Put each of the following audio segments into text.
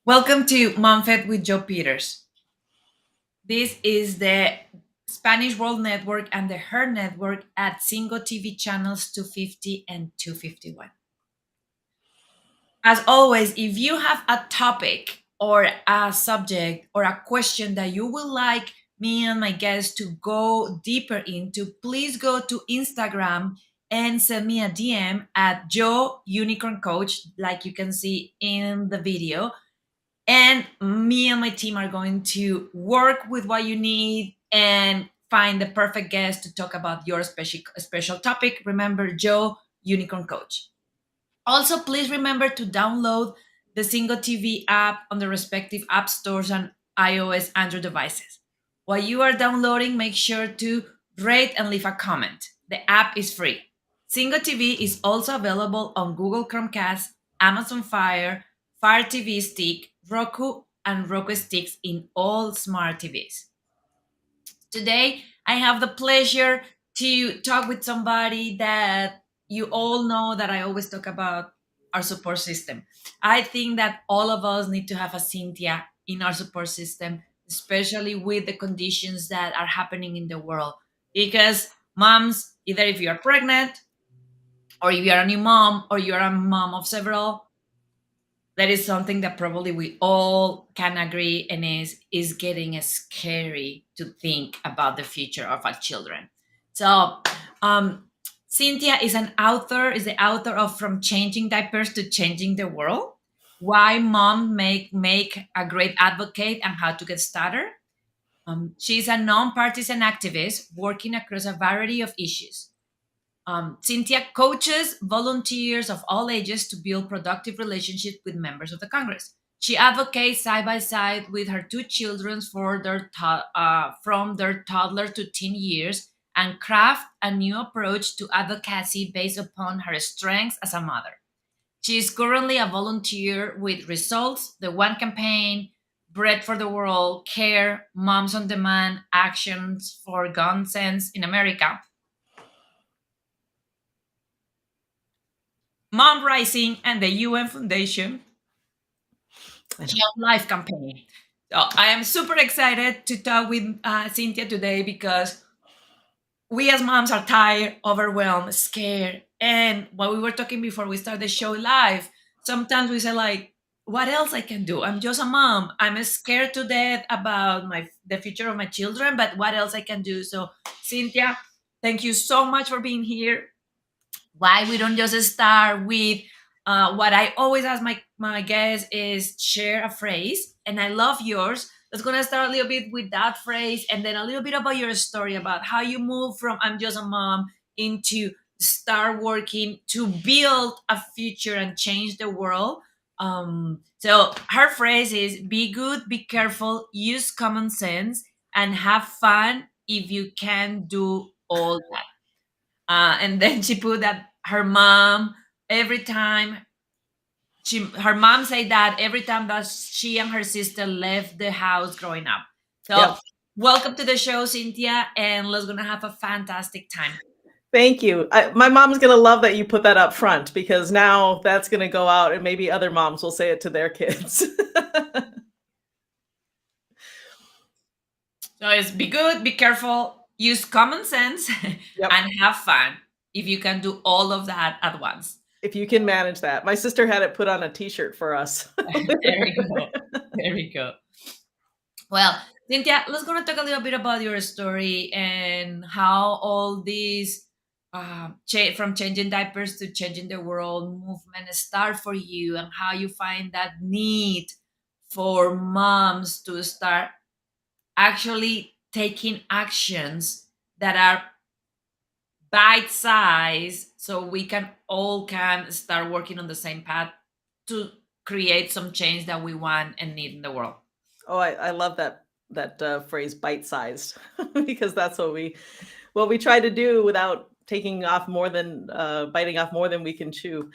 Welcome to MomFit with Joe Peters. This is the Spanish World Network and the Her Network at Single TV channels 250 and 251. As always, if you have a topic or a subject or a question that you would like me and my guests to go deeper into, please go to Instagram and send me a DM at Joe Unicorn Coach, like you can see in the video. And me and my team are going to work with what you need and find the perfect guest to talk about your special topic. Remember, Joe, Unicorn Coach. Also, please remember to download the Single TV app on the respective app stores on iOS Android devices. While you are downloading, make sure to rate and leave a comment. The app is free. Single TV is also available on Google Chromecast, Amazon Fire, Fire TV Stick, Roku, and Roku sticks in all smart TVs. Today, I have the pleasure to talk with somebody that you all know that I always talk about our support system. I think that all of us need to have a Cynthia in our support system, especially with the conditions that are happening in the world. Because moms, either if you're pregnant or if you're a new mom or you're a mom of several, that is something that probably we all can agree and is getting scary to think about the future of our children. So um Cynthia is the author of From Changing Diapers to Changing the World, why mom make a great advocate and how to get started. She's a nonpartisan activist working across a variety of issues. Cynthia coaches volunteers of all ages to build productive relationships with members of the Congress. She advocates side by side with her two children for from their toddler to teen years and craft a new approach to advocacy based upon her strengths as a mother. She is currently a volunteer with Results, the One Campaign, Bread for the World, CARE, Moms on Demand, Actions for Gun Sense in America, Mom Rising, and the UN Foundation Young Life campaign. So I am super excited to talk with Cynthia today because we as moms are tired, overwhelmed, scared. And what we were talking before we start the show live, sometimes we say like, what else I can do? I'm just a mom. I'm scared to death about the future of my children, but what else I can do? So Cynthia, thank you so much for being here. Why we don't just start with what I always ask my guests is share a phrase, and I love yours. Let's gonna start a little bit with that phrase, and then a little bit about your story about how you move from I'm just a mom into start working to build a future and change the world. So her phrase is be good, be careful, use common sense, and have fun if you can do all that. And then she put that her mom every time her mom said that every time that she and her sister left the house growing up. So Yep. welcome to the show, Cynthia, and let's gonna have a fantastic time. Thank you. My mom's going to love that you put that up front because now that's going to go out and maybe other moms will say it to their kids. So it's be good, be careful, use common sense, Yep. and have fun if you can do all of that at once. If you can manage that. My sister had it put on a t-shirt for us. There we go. There we go. Well, Cynthia, let's gonna talk a little bit about your story and how all these from changing diapers to changing the world movement start for you, and how you find that need for moms to start actually taking actions that are bite size, so we can all can start working on the same path to create some change that we want and need in the world. Oh, I love that phrase bite-sized because that's what we try to do without taking off more than biting off more than we can chew.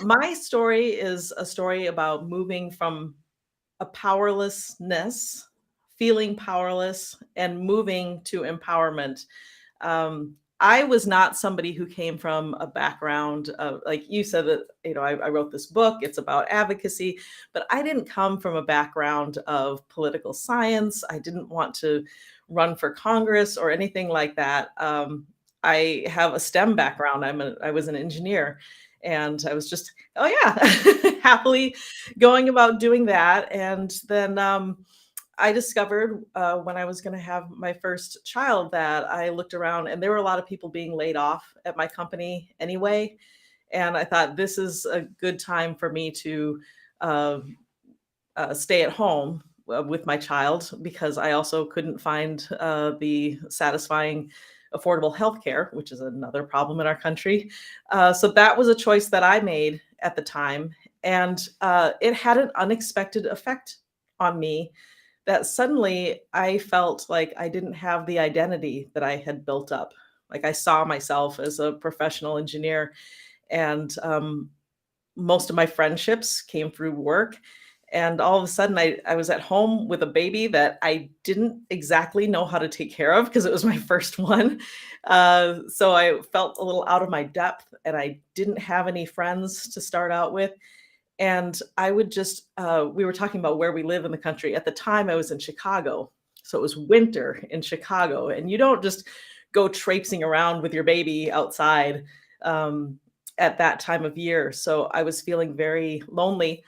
My story is a story about moving from a powerlessness, feeling powerless, and moving to empowerment. I was not somebody who came from a background of, like you said, that, I wrote this book, it's about advocacy, but I didn't come from a background of political science. I didn't want to run for Congress or anything like that. I have a STEM background. I was an engineer, and I was just, oh yeah, happily going about doing that. And then I discovered, when I was gonna have my first child, that I looked around and there were a lot of people being laid off at my company anyway, and I thought, "This is a good time for me to, uh, stay at home, with my child," because I also couldn't find, the satisfying affordable healthcare, which is another problem in our country. So that was a choice that I made at the time, and, it had an unexpected effect on me, that suddenly I felt like I didn't have the identity that I had built up. Like, I saw myself as a professional engineer, and most of my friendships came through work. And all of a sudden, I was at home with a baby that I didn't exactly know how to take care of because it was my first one. So I felt a little out of my depth, and I didn't have any friends to start out with. And I would just, we were talking about where we live in the country. At the time, I was in Chicago. So it was winter in Chicago. And you don't just go traipsing around with your baby outside um, at that time of year. So I was feeling very lonely,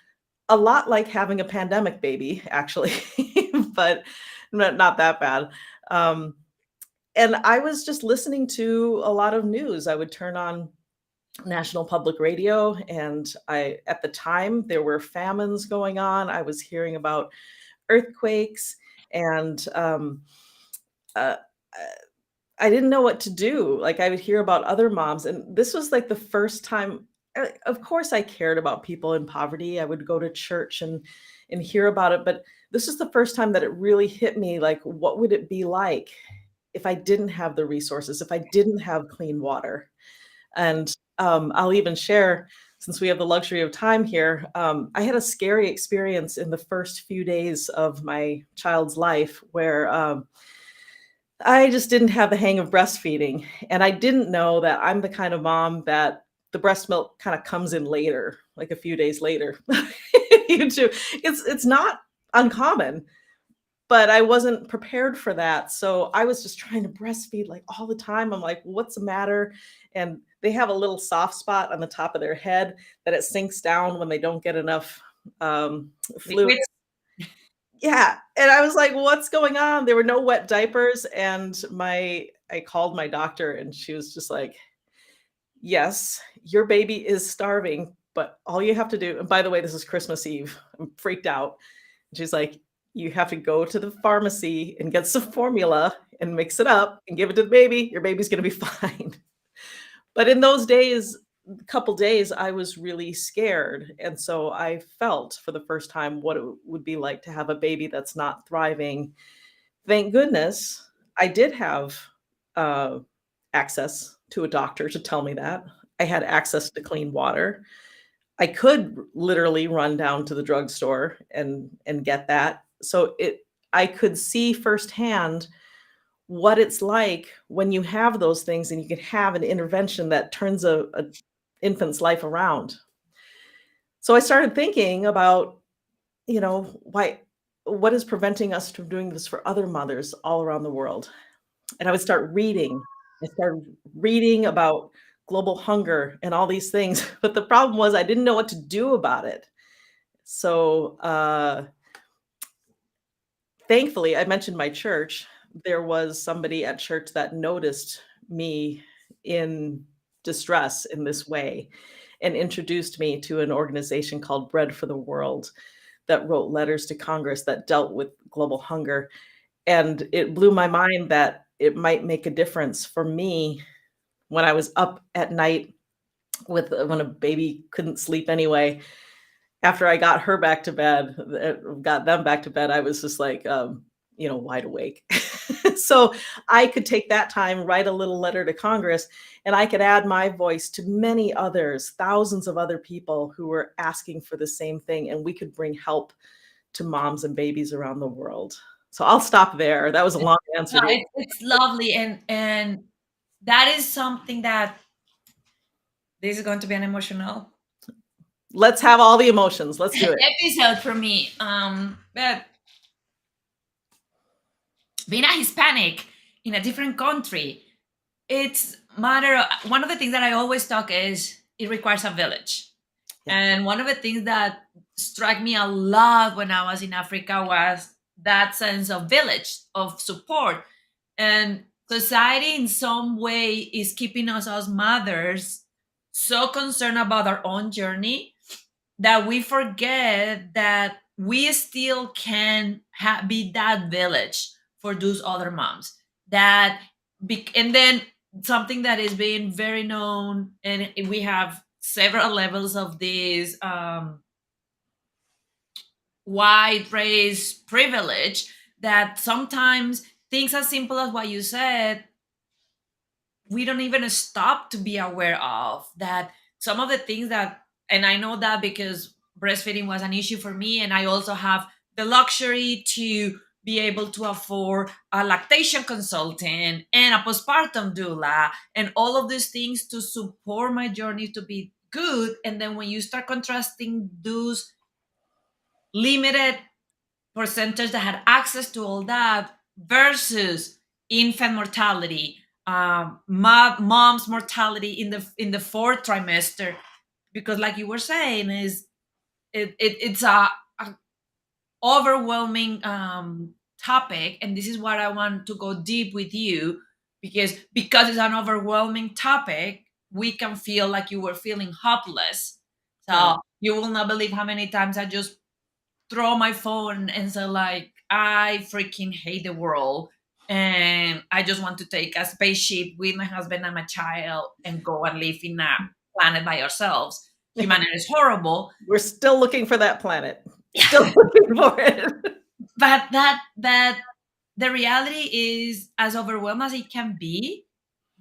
a lot like having a pandemic baby, actually, but not that bad. Um, and I was just listening to a lot of news. I would turn on National Public Radio, and at the time, there were famines going on. I was hearing about earthquakes, and uh, I didn't know what to do. Like, I would hear about other moms, and this was like the first time. Of course, I cared about people in poverty. I would go to church and hear about it, but this is the first time that it really hit me. Like, what would it be like if I didn't have the resources, if I didn't have clean water? And, I'll even share, since we have the luxury of time here, I had a scary experience in the first few days of my child's life where, I just didn't have the hang of breastfeeding, and I didn't know that I'm the kind of mom that the breast milk kinda comes in later, like a few days later. You too. It's not uncommon, but I wasn't prepared for that, so I was just trying to breastfeed, like, all the time. I'm like, "What's the matter?" And they have a little soft spot on the top of their head that it sinks down when they don't get enough, fluid. Liquids. Yeah, and I was like, "What's going on?" There were no wet diapers, and my I called my doctor, and she was just like, "Yes, your baby is starving, but all you have to do," and by the way, this is Christmas Eve. I'm freaked out. She's like, "You have to go to the pharmacy and get some formula and mix it up and give it to the baby. Your baby's gonna be fine." But in those days, couple days, I was really scared, and so I felt for the first time what it would be like to have a baby that's not thriving. Thank goodness I did have, uh, access to a doctor to tell me that. I had access to clean water. I could literally run down to the drugstore and get that. So I could see firsthand what it's like when you have those things and you can have an intervention that turns a infant's life around. So I started thinking about, why what is preventing us from doing this for other mothers all around the world? And I would start reading. I started reading about global hunger and all these things, but the problem was I didn't know what to do about it. So, thankfully, I mentioned my church. There was somebody at church that noticed me in distress in this way and introduced me to an organization called Bread for the World that wrote letters to Congress that dealt with global hunger. And it blew my mind that it might make a difference for me when I was up at night with when a baby couldn't sleep anyway. After I got her back to bed, got them back to bed, I was just like, wide awake. So I could take that time, write a little letter to Congress, and I could add my voice to many others, thousands of other people who were asking for the same thing, and we could bring help to moms and babies around the world. So I'll stop there. That was a long No, answer to. it's lovely, and that is something that this is going to be an emotional Let's have all the emotions. Let's do it. episode for me. But being a Hispanic in a different country, it's matter of, one of the things that I always talk is it requires a village. Yeah. And one of the things that struck me a lot when I was in Africa was that sense of village, of support. And society in some way is keeping us as mothers so concerned about our own journey that we forget that we still can be that village for those other moms. That and then something that is being very known, and we have several levels of this white race privilege, that sometimes things as simple as what you said, we don't even stop to be aware of that. Some of the things that, and I know that because breastfeeding was an issue for me, and I also have the luxury to be able to afford a lactation consultant and a postpartum doula and all of these things to support my journey to be good. And then when you start contrasting those limited percentage that had access to all that versus infant mortality, mom's mortality in the fourth trimester, because like you were saying, is it's a overwhelming topic, and this is what I want to go deep with you, because it's an overwhelming topic. We can feel like you were feeling hopeless. Right. So you will not believe how many times I just throw my phone and say like, I freaking hate the world, and I just want to take a spaceship with my husband and my child and go and live in a planet by ourselves. Humanity is horrible. We're still looking for that planet. Still looking for it. But that the reality is as overwhelmed as it can be.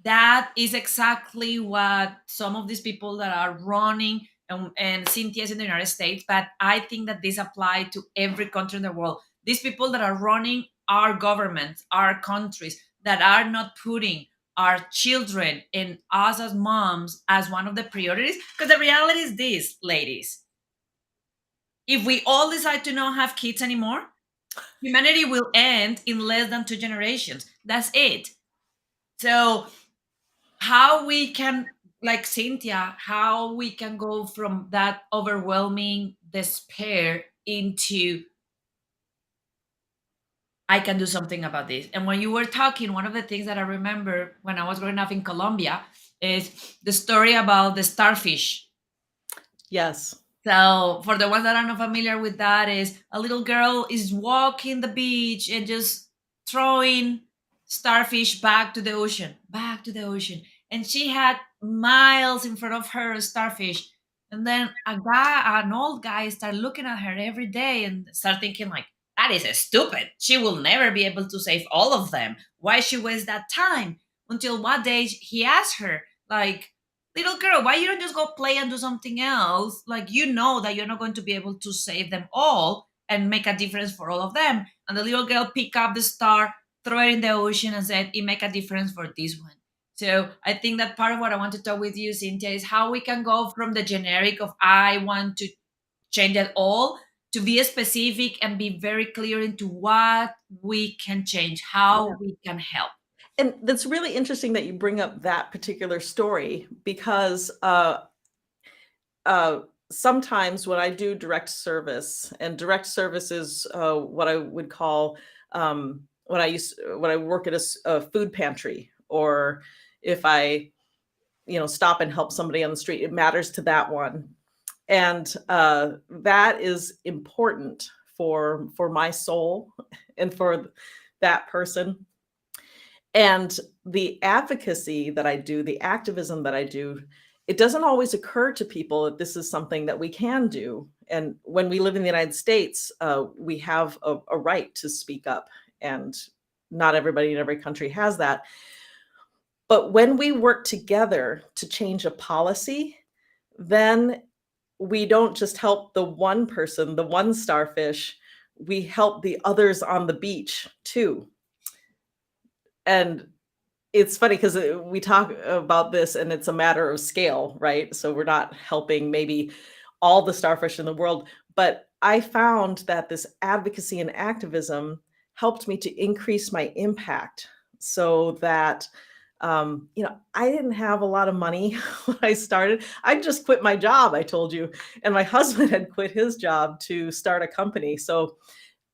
That is exactly what some of these people that are running, and Cynthia's in the United States, but I think that this applies to every country in the world. These people that are running our governments, our countries, that are not putting our children and us as moms as one of the priorities. Because the reality is this, ladies: if we all decide to not have kids anymore, humanity will end in less than 2 generations. That's it. So how we can, like Cynthia, how we can go from that overwhelming despair into I can do something about this. And when you were talking, one of the things that I remember when I was growing up in Colombia is the story about the starfish. Yes. So for the ones that are not familiar with that, is a little girl is walking the beach and just throwing starfish back to the ocean, back to the ocean. And she had miles in front of her starfish. And then an old guy, started looking at her every day and start thinking like, that is stupid. She will never be able to save all of them. Why she waste that time? Until one day he asked her, like, little girl, why you don't just go play and do something else? Like, you know that you're not going to be able to save them all and make a difference for all of them. And the little girl pick up the star, throw it in the ocean, and said, it make a difference for this one. So I think that part of what I want to talk with you, Cynthia, is how we can go from the generic of I want to change it all to be specific and be very clear into what we can change, how Yeah. we can help. And that's really interesting that you bring up that particular story because uh, sometimes when I do direct service, and direct service is what I would call when I work at a food pantry, or if I stop and help somebody on the street, it matters to that one, and that is important for my soul and for that person. And the advocacy that I do, the activism that I do, it doesn't always occur to people that this is something that we can do. And when we live in the United States, we have a right to speak up, and not everybody in every country has that. But when we work together to change a policy, then we don't just help the one person, the one starfish, we help the others on the beach too. And it's funny because we talk about this and it's a matter of scale, right? So we're not helping maybe all the starfish in the world, but I found that this advocacy and activism helped me to increase my impact so that I didn't have a lot of money when I started. I just quit my job, I told you, and my husband had quit his job to start a company. So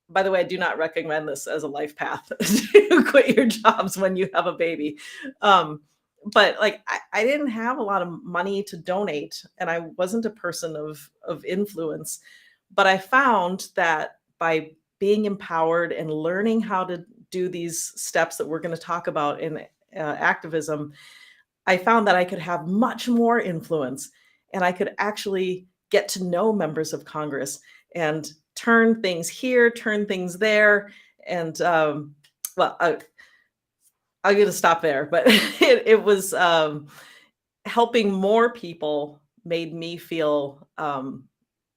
by the way, I do not recommend this as a life path to quit your jobs when you have a baby. Um, but like I didn't have a lot of money to donate, and I wasn't a person of influence. But I found that by being empowered and learning how to do these steps that we're going to talk about in activism, I found that I could have much more influence and I could actually get to know members of Congress and turn things here, turn things there. And well, I'm going to stop there, but it was helping more people made me feel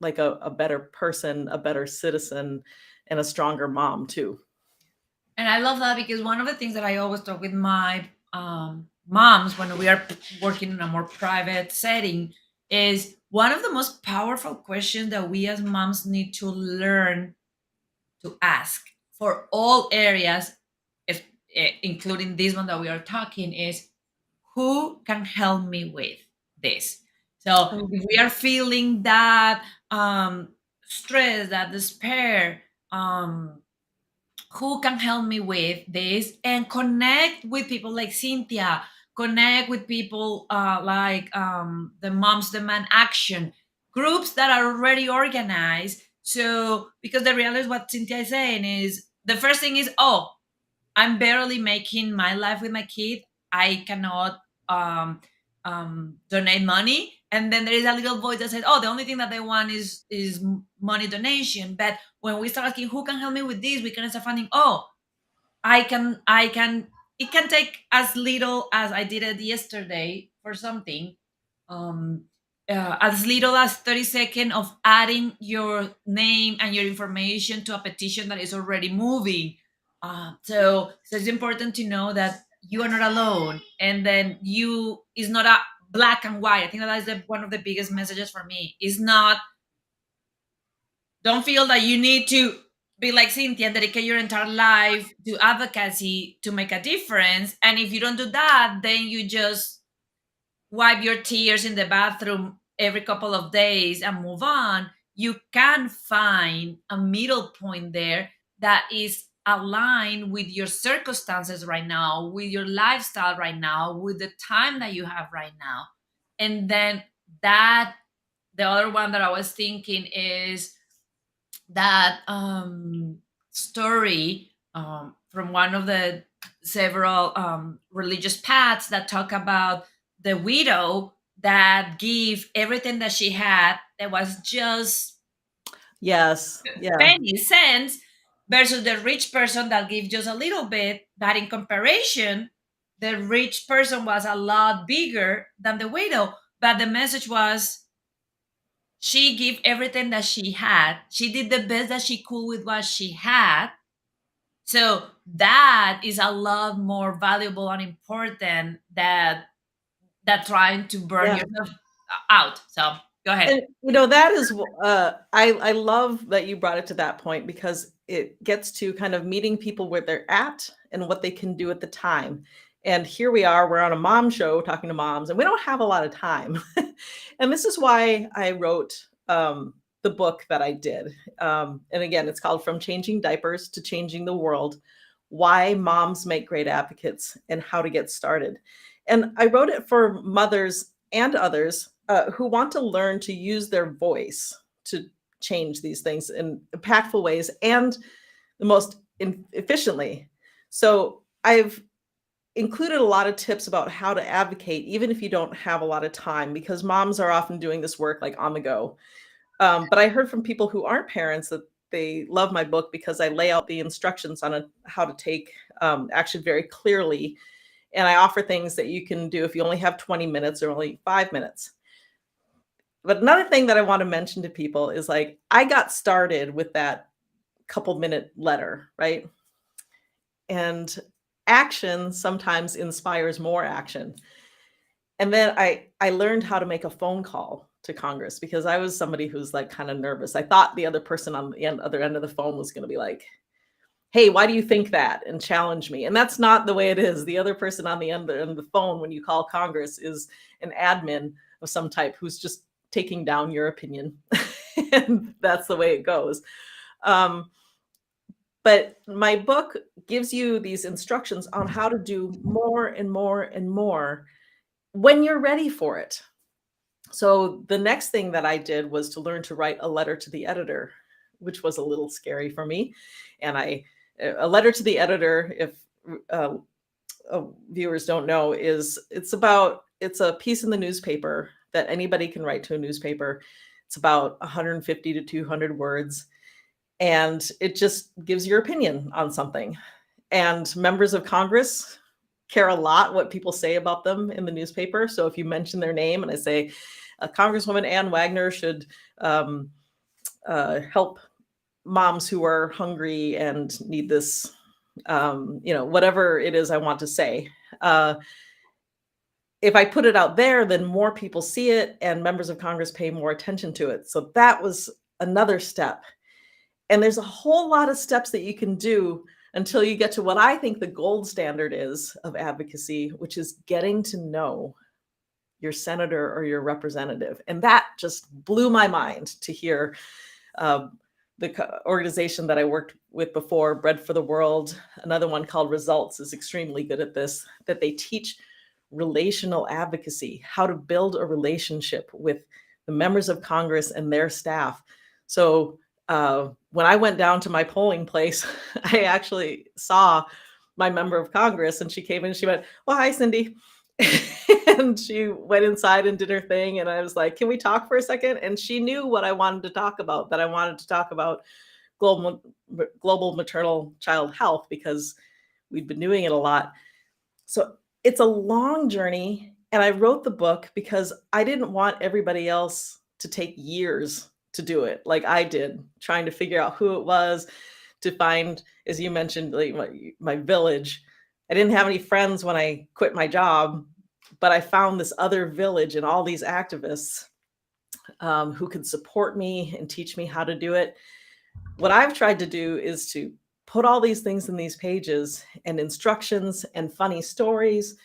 like a better person, a better citizen, and a stronger mom, too. And I love that because one of the things that I always talk with my moms when we are working in a more private setting is one of the most powerful questions that we as moms need to learn to ask for all areas, if, including this one that we are talking, is who can help me with this? So if we are feeling that stress, that despair, who can help me with this, and connect with people like Cynthia, connect with people like the Moms Demand Action groups that are already organized. So because the reality is what Cynthia is saying is the first thing is, oh, I'm barely making my life with my kid. I cannot um, donate money. And then there is a little voice that says, "Oh, the only thing that they want is money donation." But when we start asking, "Who can help me with this?" we can start finding, "Oh, I can. It can take as little as I did it yesterday for something, um, as little as 30 seconds of adding your name and your information to a petition that is already moving. So it's important to know that you are not alone, and then you is not a black and white. I think that is one of the biggest messages for me. Is not, don't feel that you need to be like Cynthia and dedicate your entire life to advocacy to make a difference. And if you don't do that, then you just wipe your tears in the bathroom every couple of days and move on. You can find a middle point there that is aligned with your circumstances right now, with your lifestyle right now, with the time that you have right now. And then that, the other one that I was thinking is that story from one of the several religious paths that talk about the widow that gave everything that she had, that was just Yes. Yeah. penny cents, versus the rich person that gave just a little bit, but in comparison the rich person was a lot bigger than the widow. But the message was, she gave everything that she had. She did the best that she could with what she had. So that is a lot more valuable and important that trying to burn Yeah. yourself out. So go ahead. And, that is, I love that you brought it to that point because it gets to kind of meeting people where they're at and what they can do at the time. And here we are, we're on a mom show talking to moms, and we don't have a lot of time. And this is why I wrote the book that I did. And again, it's called From Changing Diapers to Changing the World: Why Moms Make Great Advocates and How to Get Started. And I wrote it for mothers and others who want to learn to use their voice to change these things in impactful ways and the most efficiently. So I've included a lot of tips about how to advocate, even if you don't have a lot of time, because moms are often doing this work like on the go. But I heard from people who aren't parents that they love my book because I lay out the instructions on how to take action very clearly. And I offer things that you can do if you only have 20 minutes or only 5 minutes. But another thing that I want to mention to people is like, I got started with that couple minute letter, right? And action sometimes inspires more action. And then I learned how to make a phone call to Congress because I was somebody who's like kind of nervous. I thought the other person on the other end of the phone was going to be like, "Hey, why do you think that?" and challenge me. And that's not the way it is. The other person on the end of the phone when you call Congress is an admin of some type who's just taking down your opinion. And that's the way it goes. Um, but my book gives you these instructions on how to do more and more and more when you're ready for it. So the next thing that I did was to learn to write a letter to the editor, which was a little scary for me. And a letter to the editor, if uh, viewers don't know, it's a piece in the newspaper that anybody can write to a newspaper. It's about 150 to 200 words, and it just gives your opinion on something. And members of Congress care a lot what people say about them in the newspaper. So if you mention their name and I say, Congresswoman Ann Wagner should um, help moms who are hungry and need this, whatever it is I want to say. If I put it out there, then more people see it and members of Congress pay more attention to it. So that was another step. And there's a whole lot of steps that you can do until you get to what I think the gold standard is of advocacy, which is getting to know your senator or your representative. And that just blew my mind to hear the organization that I worked with before, Bread for the World, another one called Results, is extremely good at this, that they teach relational advocacy, how to build a relationship with the members of Congress and their staff. So when I went down to my polling place, I actually saw my member of Congress and she came in and she went, "Well, hi, Cindy." And she went inside and did her thing. And I was like, "Can we talk for a second?" And she knew what I wanted to talk about, that I wanted to talk about global maternal child health because we'd been doing it a lot. So it's a long journey. And I wrote the book because I didn't want everybody else to take years to do it like I did, trying to figure out who it was, to find, as you mentioned, like my village. I didn't have any friends when I quit my job, but I found this other village and all these activists who could support me and teach me how to do it. What I've tried to do is to put all these things in these pages and instructions and funny stories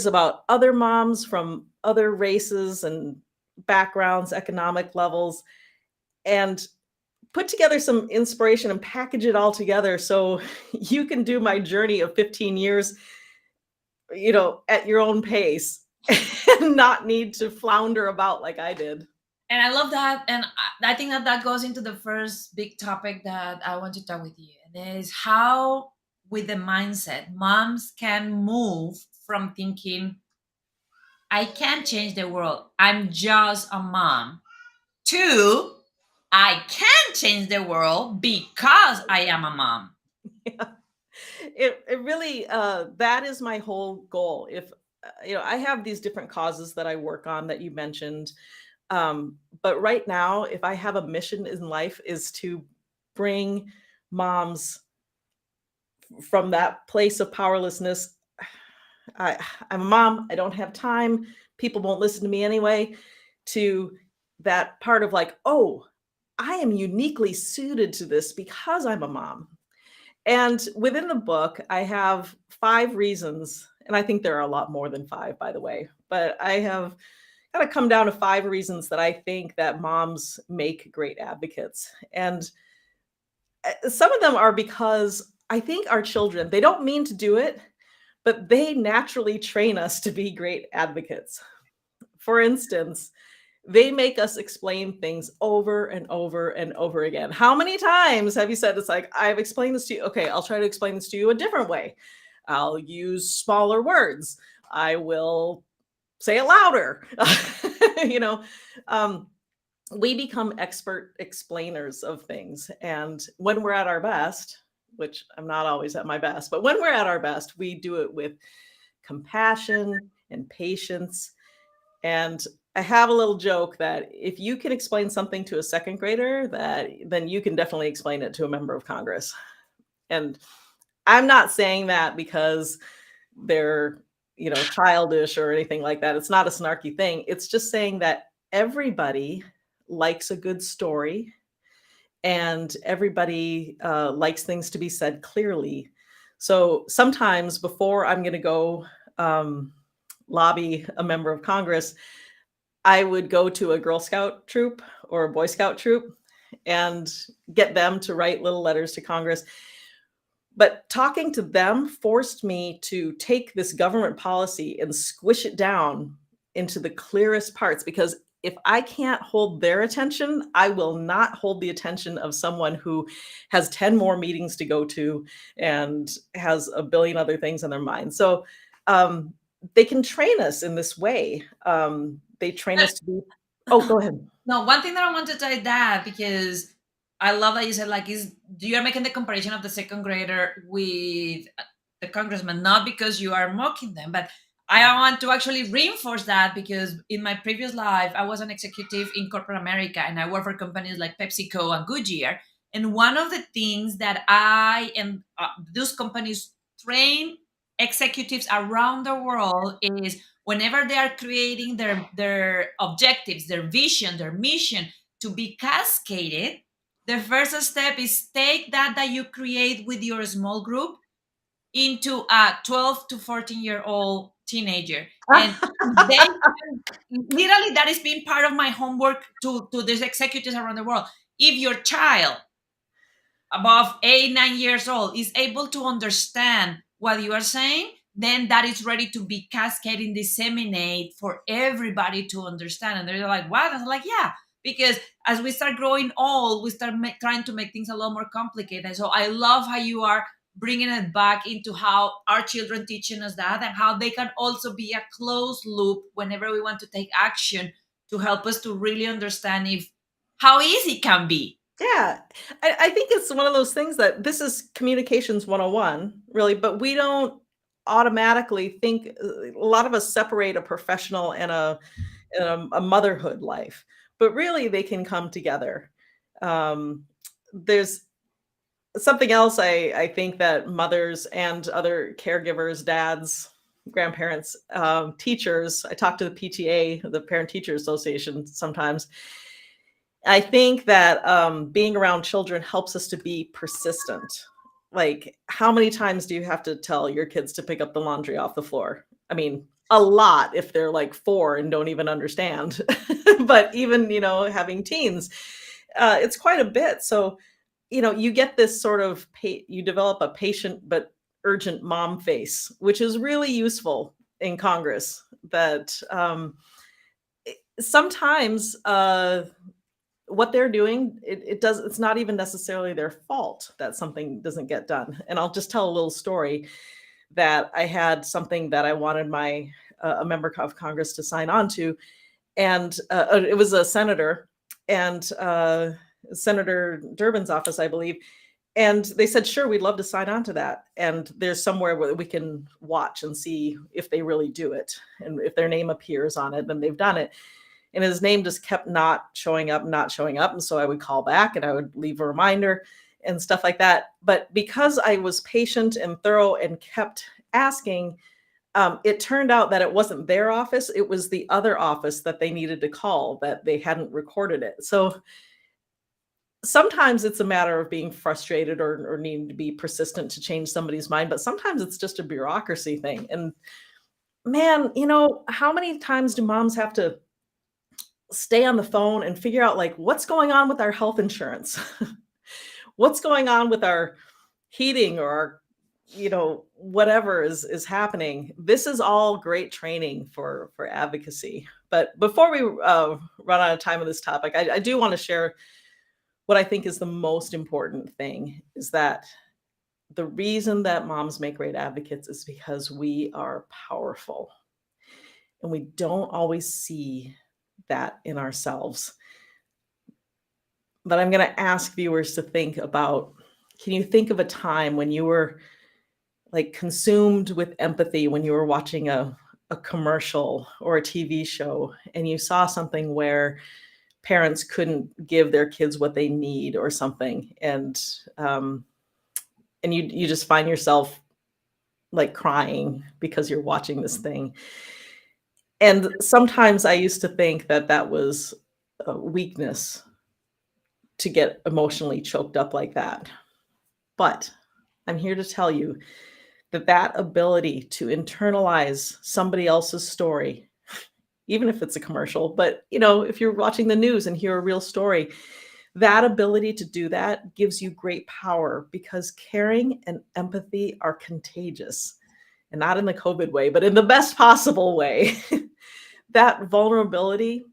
about other moms from other races and backgrounds, economic levels, and put together some inspiration and package it all together so you can do my journey of 15 years, at your own pace and not need to flounder about like I did. And I love that. And I think that that goes into the first big topic that I want to talk with you. And it is how, with the mindset, moms can move from thinking, I can't change the world, I'm just a mom, to I can change the world because I am a mom. Yeah. It really that is my whole goal. If I have these different causes that I work on that you mentioned, but right now, if I have a mission in life, is to bring moms from that place of powerlessness. I, I'm a mom. I don't have time. People won't listen to me anyway. To that part of like, oh, I am uniquely suited to this because I'm a mom. And within the book, I have 5 reasons, and I think there are a lot more than 5, by the way, but I have kind of come down to 5 reasons that I think that moms make great advocates. And some of them are because I think our children, they don't mean to do it, but they naturally train us to be great advocates. For instance, they make us explain things over and over and over again. How many times have you said, it's like, I've explained this to you. Okay, I'll try to explain this to you a different way. I'll use smaller words. I will say it louder. you know, um, we become expert explainers of things. And when we're at our best, which I'm not always at my best, but when we're at our best, we do it with compassion and patience. And I have a little joke that if you can explain something to a second grader, then you can definitely explain it to a member of Congress. And I'm not saying that because they're, childish or anything like that. It's not a snarky thing. It's just saying that everybody likes a good story and everybody likes things to be said clearly. So sometimes before I'm going to go um, lobby a member of Congress, I would go to a Girl Scout troop or a Boy Scout troop and get them to write little letters to Congress. But talking to them forced me to take this government policy and squish it down into the clearest parts, because if I can't hold their attention, I will not hold the attention of someone who has 10 more meetings to go to and has a billion other things on their mind. So um, they can train us in this way. They train us to be, oh, go ahead. No, one thing that I wanted to say that because I love that you said like is you are making the comparison of the second grader with the congressman, not because you are mocking them, but I want to actually reinforce that because in my previous life I was an executive in corporate America and I worked for companies like PepsiCo and Goodyear. And one of the things that I and those companies train executives around the world is whenever they are creating their objectives, their vision, their mission to be cascaded, the first step is take that you create with your small group into a 12 to 14-year-old teenager. And they literally that is being part of my homework to these executives around the world. If your child above 8, 9 years old is able to understand what you are saying, then that is ready to be cascading, disseminate for everybody to understand. And they're like, what? And I'm like, yeah, because as we start growing old, we start trying to make things a lot more complicated. So I love how you are bringing it back into how our children teaching us that and how they can also be a closed loop whenever we want to take action to help us to really understand if how easy it can be. Yeah, I think it's one of those things that this is communications 101, really, but we don't automatically think. A lot of us separate a professional and a motherhood life, but really they can come together. There's something else I think that mothers and other caregivers, dads, grandparents, teachers. I talk to the PTA, the Parent Teacher Association, sometimes. I think that, being around children helps us to be persistent. Like, how many times do you have to tell your kids to pick up the laundry off the floor? I mean, a lot if they're like 4 and don't even understand. But even, having teens, it's quite a bit. So, you get this sort of you develop a patient but urgent mom face, which is really useful in Congress. That sometimes what they're doing, it's not even necessarily their fault that something doesn't get done. And I'll just tell a little story that I had something that I wanted my a member of Congress to sign on to, and it was a senator and Senator Durbin's office, I believe. And they said, sure, we'd love to sign on to that. And there's somewhere where we can watch and see if they really do it. And if their name appears on it, then they've done it. And his name just kept not showing up, not showing up. And so I would call back and I would leave a reminder and stuff like that. But because I was patient and thorough and kept asking, it turned out that it wasn't their office. It was the other office that they needed to call, that they hadn't recorded it. So sometimes it's a matter of being frustrated or needing to be persistent to change somebody's mind. But sometimes it's just a bureaucracy thing. And man, how many times do moms have to stay on the phone and figure out like what's going on with our health insurance? What's going on with our heating or our, whatever is happening? This is all great training for advocacy. But before we run out of time on this topic, I do want to share what I think is the most important thing, is that the reason that moms make great advocates is because we are powerful and we don't always see that in ourselves. But I'm going to ask viewers to think about, can you think of a time when you were like consumed with empathy when you were watching a commercial or a TV show and you saw something where parents couldn't give their kids what they need or something, and and you just find yourself like crying because you're watching this thing. And sometimes I used to think that that was a weakness to get emotionally choked up like that. But I'm here to tell you that that ability to internalize somebody else's story, even if it's a commercial, but if you're watching the news and hear a real story, that ability to do that gives you great power because caring and empathy are contagious. And not in the COVID way, but in the best possible way. That vulnerability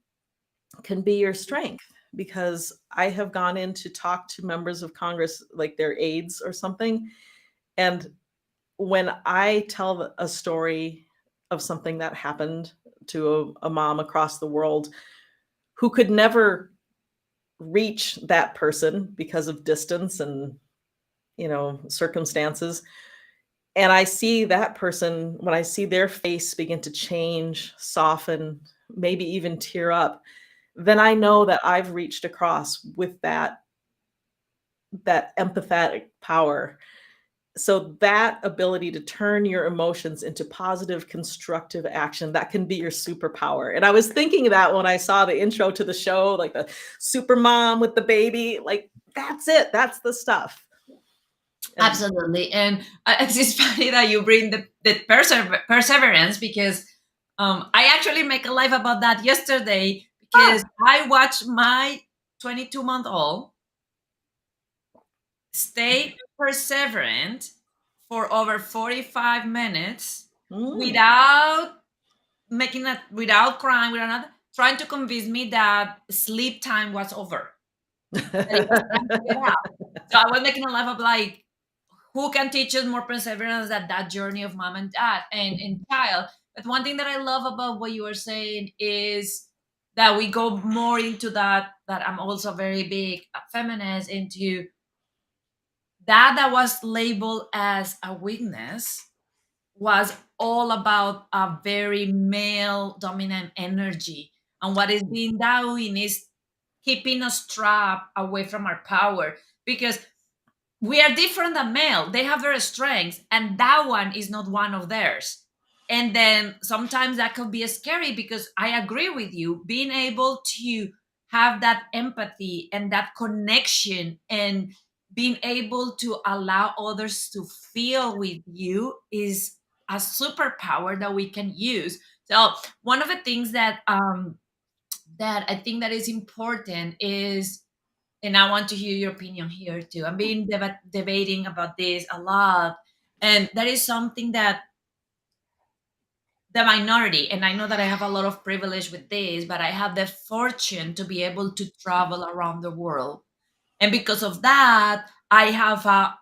can be your strength because I have gone in to talk to members of Congress, like their aides or something. And when I tell a story of something that happened to a mom across the world who could never reach that person because of distance and circumstances, and I see that person, when I see their face begin to change, soften, maybe even tear up, then I know that I've reached across with that empathetic power. So that ability to turn your emotions into positive, constructive action, that can be your superpower. And I was thinking of that when I saw the intro to the show, like the super mom with the baby, like that's it. That's the stuff. And Absolutely. And it's just funny that you bring the perseverance because I actually make a live about that yesterday because ah, I watched my 22-month-old stay perseverant for over 45 minutes mm. without without crying, without nothing, trying to convince me that sleep time was over, that it was time to get out. So I was making a live of like, who can teach us more perseverance than that journey of mom and dad and child. But one thing that I love about what you were saying is that we go more into that I'm also very big feminist into that was labeled as a weakness was all about a very male dominant energy, and what is being doing is keeping us trapped away from our power because we are different than male. They have their strengths, and that one is not one of theirs. And then sometimes that could be scary because I agree with you. Being able to have that empathy and that connection and being able to allow others to feel with you is a superpower that we can use. So one of the things that I think that is important is, and I want to hear your opinion here too. I've been debating about this a lot, and that is something that the minority, and I know that I have a lot of privilege with this, but I have the fortune to be able to travel around the world, and because of that, I have a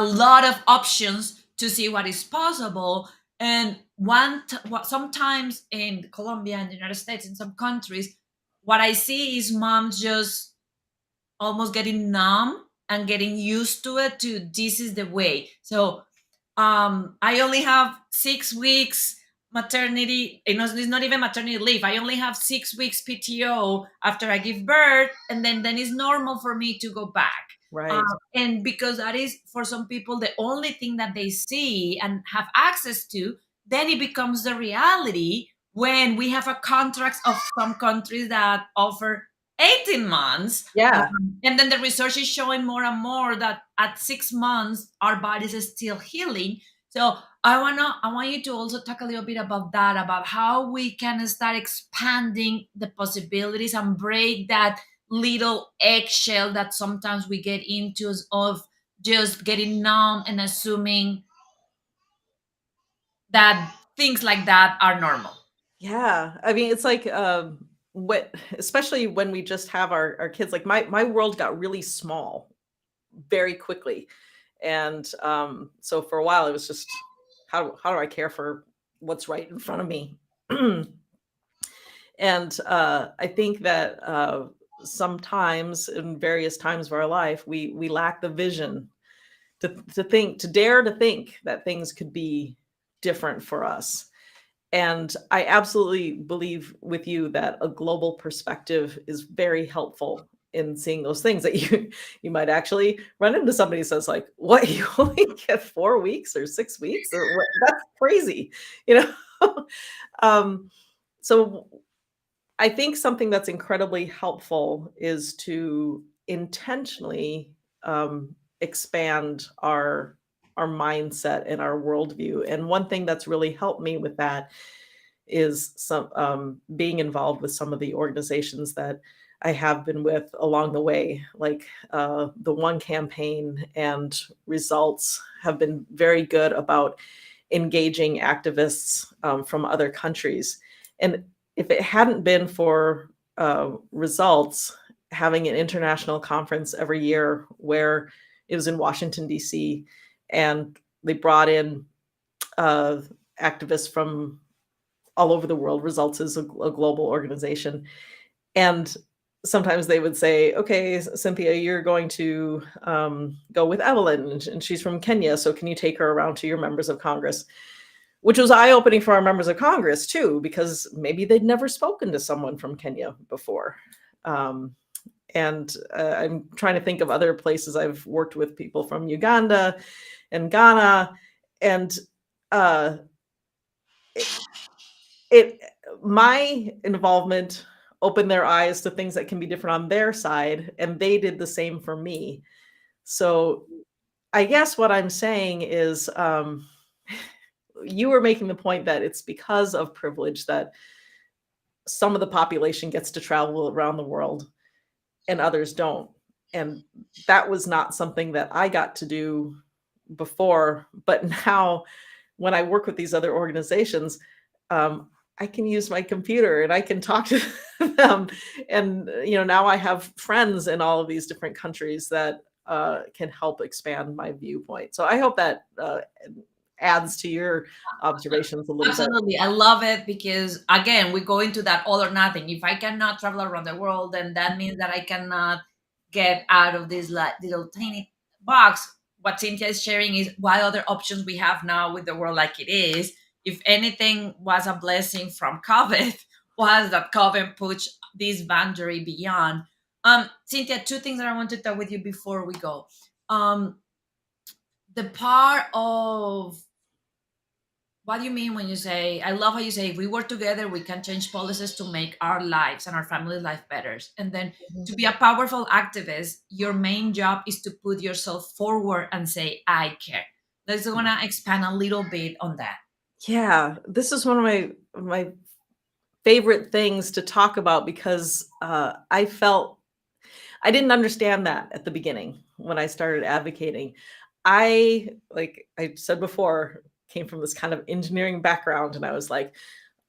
lot of options to see what is possible. And what sometimes in Colombia and the United States, in some countries, what I see is moms just almost getting numb and getting used to it to this is the way. So I only have 6 weeks maternity, it's not even maternity leave. I only have 6 weeks PTO after I give birth, and then it's normal for me to go back. Right. And because that is for some people the only thing that they see and have access to, then it becomes the reality when we have a contracts of some countries that offer 18 months. Yeah. And then the research is showing more and more that at 6 months our bodies is still healing. So I want you to also talk a little bit about that, about how we can start expanding the possibilities and break that little eggshell that sometimes we get into of just getting numb and assuming that things like that are normal. Yeah, I mean, it's like, what especially when we just have our kids, like, my world got really small very quickly, and, so for a while, it was just, how do I care for what's right in front of me? And, I think that, sometimes in various times of our life, we lack the vision to dare to think that things could be different for us. And I absolutely believe with you that a global perspective is very helpful in seeing those things that you might actually run into somebody who says like, "What, you only get 4 weeks or 6 weeks? Or what? That's crazy." You know? Um, so I think something that's incredibly helpful is to intentionally, expand our mindset and our worldview, and one thing that's really helped me with that is being involved with some of the organizations that I have been with along the way, like, the One Campaign and Results have been very good about engaging activists, from other countries. And if it hadn't been for, Results having an international conference every year where it was in Washington, DC, and they brought in, uh, activists from all over the world. Results is a global organization. And sometimes they would say, "Okay, Cynthia, you're going to, go with Evelyn, and she's from Kenya. So can you take her around to your members of Congress?" Which was eye opening for our members of Congress too, because maybe they'd never spoken to someone from Kenya before. Um, and I'm trying to think of other places I've worked with people from Uganda and Ghana. And uh, it my involvement opened their eyes to things that can be different on their side, and they did the same for me. So I guess what I'm saying is, you were making the point that it's because of privilege that some of the population gets to travel around the world and others don't. And that was not something that I got to do before, but now when I work with these other organizations, I can use my computer and I can talk to them. And now I have friends in all of these different countries that can help expand my viewpoint. So I hope that adds to your observations a little bit. Absolutely. I love it because, again, we go into that all or nothing. If I cannot travel around the world, then that means that I cannot get out of this like little tiny box. What Cynthia is sharing is what other options we have now with the world like it is. If anything was a blessing from COVID, was that COVID pushed this boundary beyond. Cynthia, two things that I want to talk with you before we go. Um, the part of what do you mean when you say, I love how you say, if we work together, we can change policies to make our lives and our family's life better. And then Mhm. to be a powerful activist, your main job is to put yourself forward and say, I care. Let's want to expand a little bit on that. Yeah, this is one of my favorite things to talk about because I felt I didn't understand that at the beginning when I started advocating. Like I said before, came from this kind of engineering background, and I was like,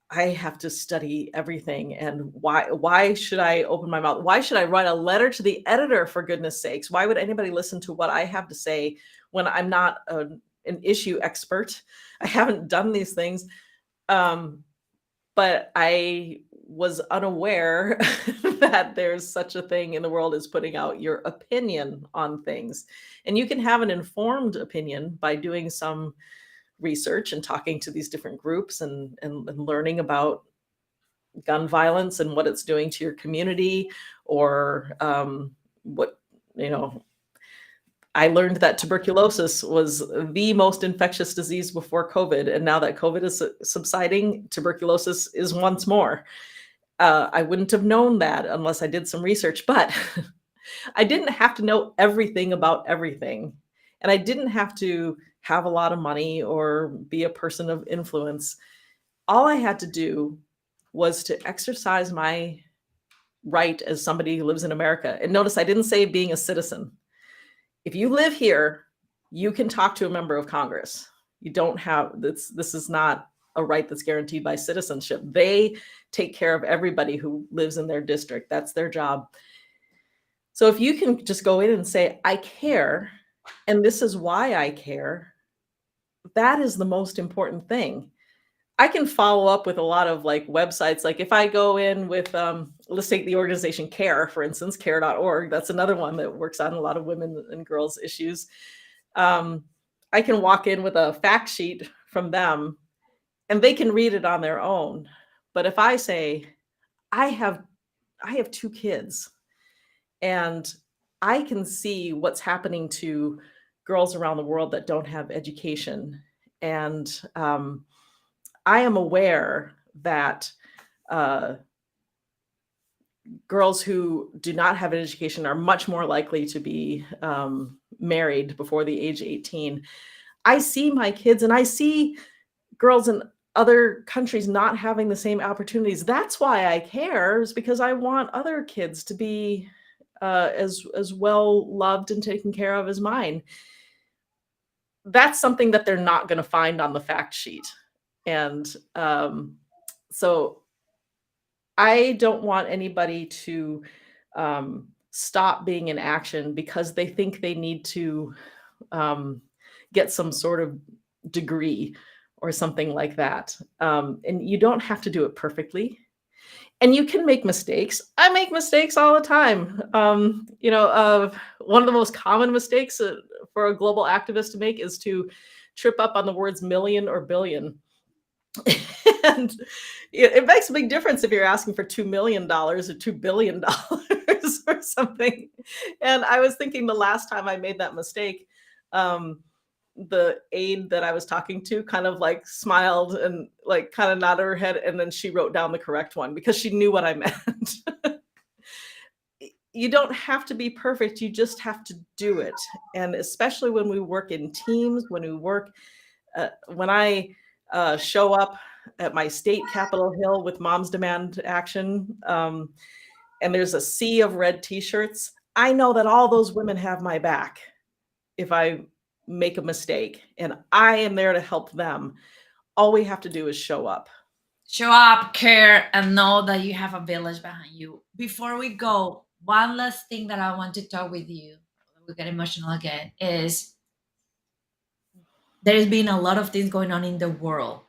I have to study everything. And why should I open my mouth? Why should I write a letter to the editor, for goodness sakes? Why would anybody listen to what I have to say when I'm not an issue expert? I haven't done these things. Um, but I was unaware that there's such a thing in the world as putting out your opinion on things. And you can have an informed opinion by doing some research and talking to these different groups and learning about gun violence and what it's doing to your community, or what you know I learned that tuberculosis was the most infectious disease before COVID, and now that COVID is subsiding, tuberculosis is once more. I wouldn't have known that unless I did some research, but I didn't have to know everything about everything. And I didn't have to have a lot of money or be a person of influence. All I had to do was to exercise my right as somebody who lives in America. And notice I didn't say being a citizen. If you live here, you can talk to a member of Congress. You don't have this is not a right that's guaranteed by citizenship. They take care of everybody who lives in their district. That's their job. So if you can just go in and say, I care, and this is why I care, that is the most important thing. I can follow up with a lot of like websites. Like if I go in with, let's take the organization CARE, for instance, care.org. That's another one that works on a lot of women and girls issues. Um, I can walk in with a fact sheet from them and they can read it on their own. But if I say, I have I have 2 kids And I can see what's happening to girls around the world that don't have education. And I am aware that uh, girls who do not have an education are much more likely to be married before the age 18. I see my kids and I see girls in other countries not having the same opportunities. That's why I care, is because I want other kids to be as well loved and taken care of as mine. That's something that they're not going to find on the fact sheet, and so I don't want anybody to stop being in action because they think they need to um, get some sort of degree or something like that. And you don't have to do it perfectly. And you can make mistakes. I make mistakes all the time. One of the most common mistakes for a global activist to make is to trip up on the words million or billion. And it makes a big difference if you're asking for $2 million or $2 billion or something. And I was thinking the last time I made that mistake, um, the aide that I was talking to kind of like smiled and like kind of nodded her head, and then she wrote down the correct one because she knew what I meant. You don't have to be perfect, you just have to do it. And especially when we work in teams, when I show up at my state Capitol Hill with Moms Demand Action, and there's a sea of red T-shirts, I know that all those women have my back if I make a mistake, and I am there to help them. All we have to do is show up. Show up, care, and know that you have a village behind you. Before we go, one last thing that I want to talk with you, we get emotional again, is there's been a lot of things going on in the world,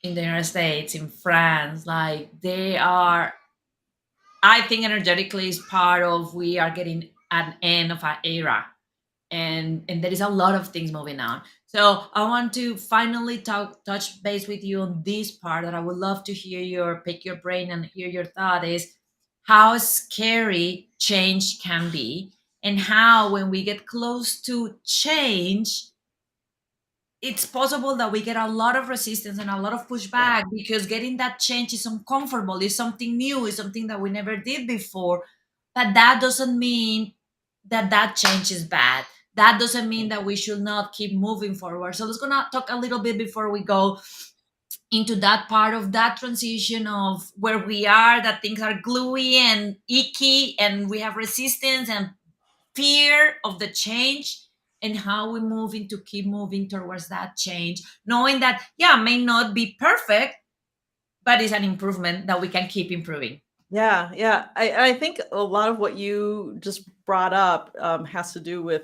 in the United States, in France. Like they are, I think energetically is part of we are getting an end of an era, and there is a lot of things moving on. So I want to finally touch base with you on this part that I would love to hear your pick your brain and hear your thought is how scary change can be, and how when we get close to change it's possible that we get a lot of resistance and a lot of Yeah. pushback because getting that change is uncomfortable, is something new, is something that we never did before. But that doesn't mean that that change is bad. That doesn't mean that we should not keep moving forward. So let's gonna talk a little bit before we go into that part of that transition of where we are, that things are gluey and icky and we have resistance and fear of the change, and how we move into keep moving towards that change, knowing that yeah may not be perfect, but it's an improvement that we can keep improving. Yeah, yeah. I think a lot of what you just brought up has to do with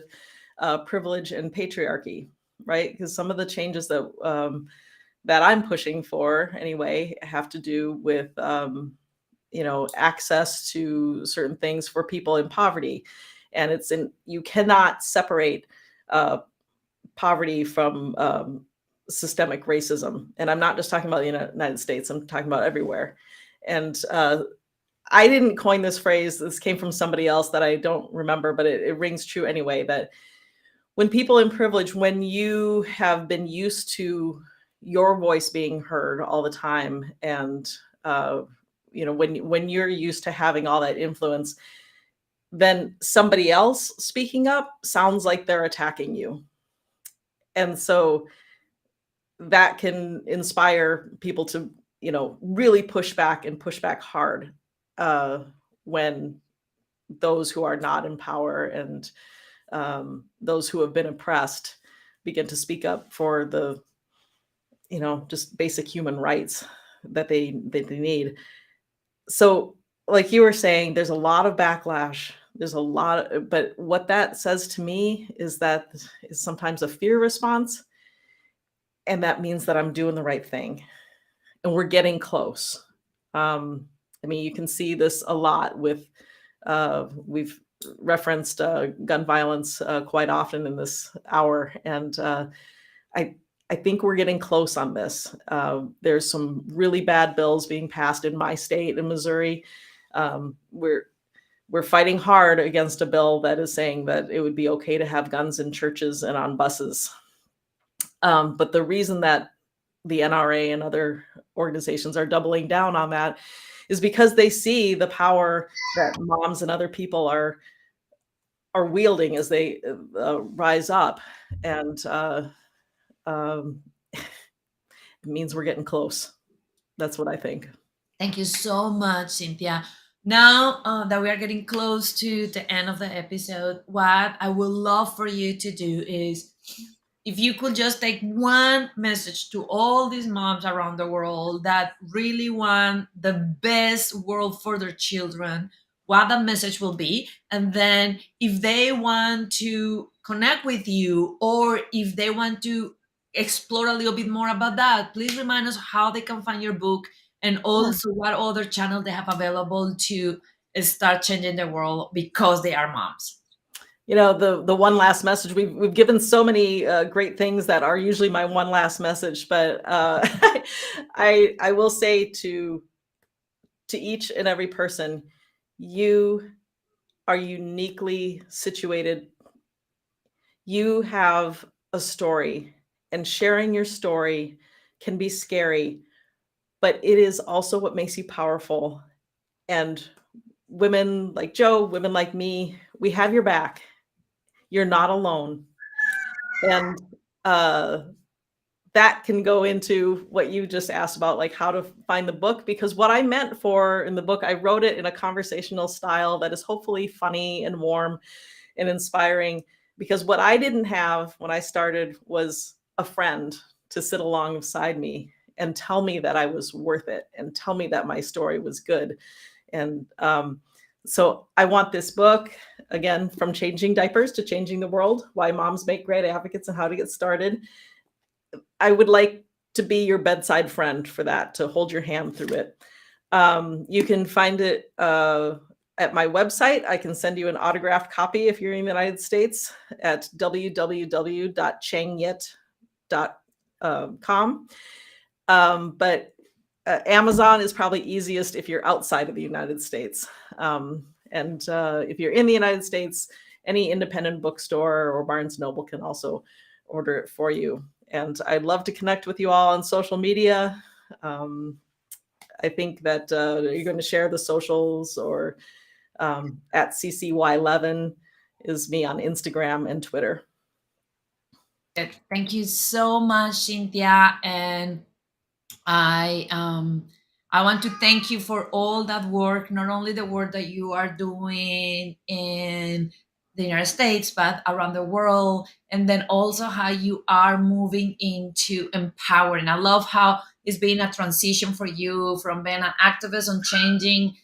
privilege and patriarchy, right? Because some of the changes that I'm pushing for anyway have to do with access to certain things for people in poverty, and you cannot separate uh, poverty from systemic racism. And I'm not just talking about the United States; I'm talking about everywhere. And I didn't coin this phrase. This came from somebody else that I don't remember, but it rings true anyway. That when people in privilege, when you have been used to your voice being heard all the time, and when you're used to having all that influence, then somebody else speaking up sounds like they're attacking you. And so that can inspire people to, really push back and push back hard when those who are not in power and those who have been oppressed begin to speak up for the, just basic human rights that they need. So, like you were saying, there's a lot of backlash. There's a lot, but what that says to me is that is sometimes a fear response, and that means that I'm doing the right thing, and we're getting close. I mean, you can see this a lot with we've referenced gun violence quite often in this hour, and I I think we're getting close on this. There's some really bad bills being passed in my state in Missouri. We're we're fighting hard against a bill that is saying that it would be okay to have guns in churches and on buses. But the reason that the NRA and other organizations are doubling down on that is because they see the power that moms and other people are wielding as they rise up, and um, it means we're getting close. That's what I think. Thank you so much, Cynthia. Now that we are getting close to the end of the episode, what I would love for you to do is, if you could just take one message to all these moms around the world that really want the best world for their children, what that message will be. And then if they want to connect with you, or if they want to explore a little bit more about that, please remind us how they can find your book, and also what other channel they have available to start changing the world because they are moms. The one last message, we've given so many great things that are usually my one last message, but I will say to each and every person, you are uniquely situated. You have a story, and sharing your story can be scary, but it is also what makes you powerful. And women like Joe, women like me, we have your back. You're not alone. And uh, that can go into what you just asked about, like how to find the book. Because what I meant for in the book, I wrote it in a conversational style that is hopefully funny and warm and inspiring. Because what I didn't have when I started was a friend to sit alongside me and tell me that I was worth it and tell me that my story was good. And so I want this book, again, from changing diapers to changing the world, why moms make great advocates and how to get started. I would like to be your bedside friend for that, to hold your hand through it. You can find it at my website. I can send you an autographed copy if you're in the United States at www.changyit.com. But Amazon is probably easiest if you're outside of the United States. And if you're in the United States, any independent bookstore or Barnes Noble can also order it for you. And I'd love to connect with you all on social media. I think that you're going to share the socials, or at CCY Levin is me on Instagram and Twitter. Thank you so much, Cynthia. And I want to thank you for all that work, not only the work that you are doing in the United States, but around the world, and then also how you are moving into empowering. I love how it's been a transition for you from being an activist on changing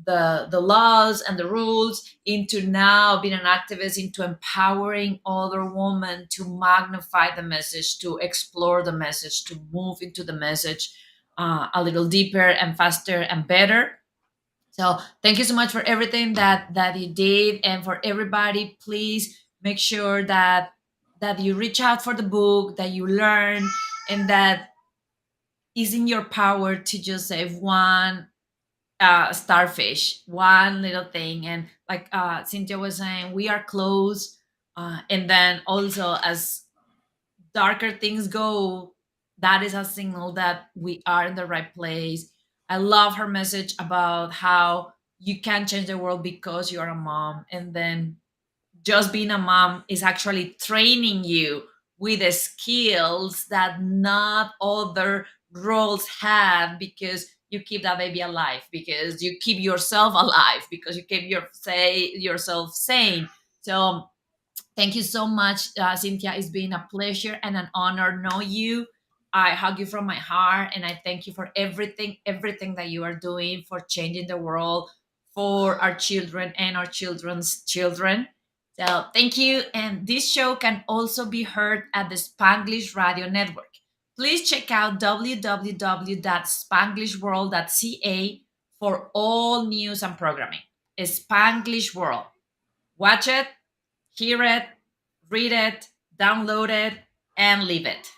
the laws and the rules, into now being an activist, into empowering other women to magnify the message, to explore the message, to move into the message a little deeper and faster and better. So thank you so much for everything that you did, and for everybody, please make sure that you reach out for the book, that you learn, and that is in your power to just save one starfish, one little thing. And like Cynthia was saying, we are close. And then also, as darker things go, that is a signal that we are in the right place. I love her message about how you can change the world because you are a mom. And then just being a mom is actually training you with the skills that not other roles have, because you keep that baby alive, because you keep yourself alive, because you keep yourself sane. So thank you so much, Cynthia. It's been a pleasure and an honor to know you. I hug you from my heart, and I thank you for everything that you are doing for changing the world for our children and our children's children. So thank you. And this show can also be heard at the Spanglish Radio Network. Please check out www.spanglishworld.ca for all news and programming. Spanglish World. Watch it, hear it, read it, download it, and leave it.